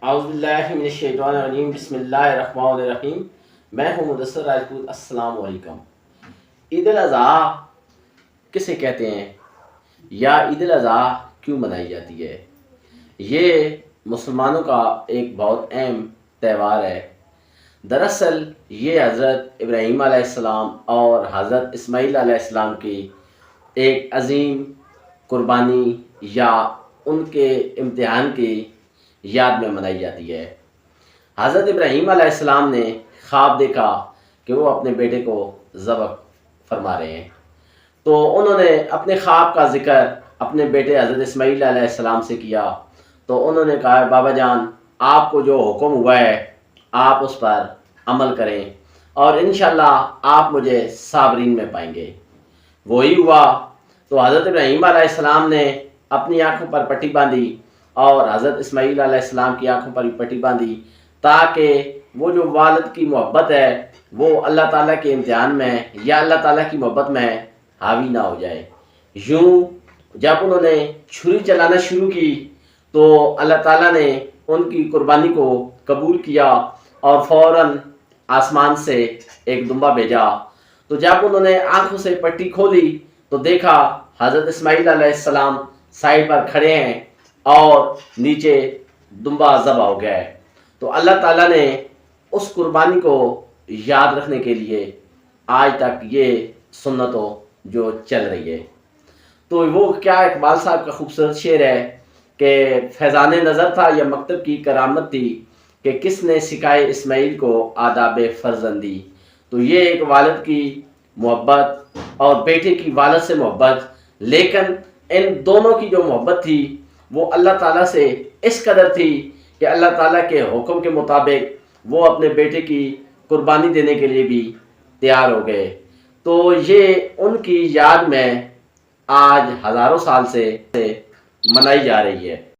اعوذ باللہ من الشیطان الرجیم، بسم اللہ الرحمن الرحیم۔ میں ہوں مدثر راجپوت۔ السلام علیکم۔ عید الاضحیٰ کسے کہتے ہیں یا عید الاضحیٰ کیوں منائی جاتی ہے؟ یہ مسلمانوں کا ایک بہت اہم تہوار ہے۔ دراصل یہ حضرت ابراہیم علیہ السلام اور حضرت اسماعیل علیہ السلام کی ایک عظیم قربانی یا ان کے امتحان کی یاد میں منائی جاتی ہے۔ حضرت ابراہیم علیہ السلام نے خواب دیکھا کہ وہ اپنے بیٹے کو ذبح فرما رہے ہیں، تو انہوں نے اپنے خواب کا ذکر اپنے بیٹے حضرت اسماعیل علیہ السلام سے کیا۔ تو انہوں نے کہا، بابا جان، آپ کو جو حکم ہوا ہے آپ اس پر عمل کریں اور انشاءاللہ آپ مجھے صابرین میں پائیں گے۔ وہی ہوا۔ تو حضرت ابراہیم علیہ السلام نے اپنی آنکھوں پر پٹی باندھی اور حضرت اسماعیل علیہ السلام کی آنکھوں پر بھی پٹی باندھی، تاکہ وہ جو والد کی محبت ہے وہ اللہ تعالیٰ کے امتحان میں یا اللہ تعالیٰ کی محبت میں حاوی نہ ہو جائے۔ یوں جب انہوں نے چھری چلانا شروع کی تو اللہ تعالیٰ نے ان کی قربانی کو قبول کیا اور فوراً آسمان سے ایک دمبا بھیجا۔ تو جب انہوں نے آنکھوں سے پٹی کھولی تو دیکھا حضرت اسماعیل علیہ السلام سائڈ پر کھڑے ہیں اور نیچے دمبا ذبح ہو گیا ہے۔ تو اللہ تعالیٰ نے اس قربانی کو یاد رکھنے کے لیے آج تک یہ سنت جو چل رہی ہے۔ تو وہ کیا اقبال صاحب کا خوبصورت شعر ہے کہ فیضان نظر تھا یا مکتب کی کرامت تھی کہ کس نے سکھائے اسماعیل کو آداب فرزندی۔ تو یہ ایک والد کی محبت اور بیٹے کی والد سے محبت، لیکن ان دونوں کی جو محبت تھی وہ اللہ تعالیٰ سے اس قدر تھی کہ اللہ تعالیٰ کے حکم کے مطابق وہ اپنے بیٹے کی قربانی دینے کے لیے بھی تیار ہو گئے۔ تو یہ ان کی یاد میں آج ہزاروں سال سے منائی جا رہی ہے۔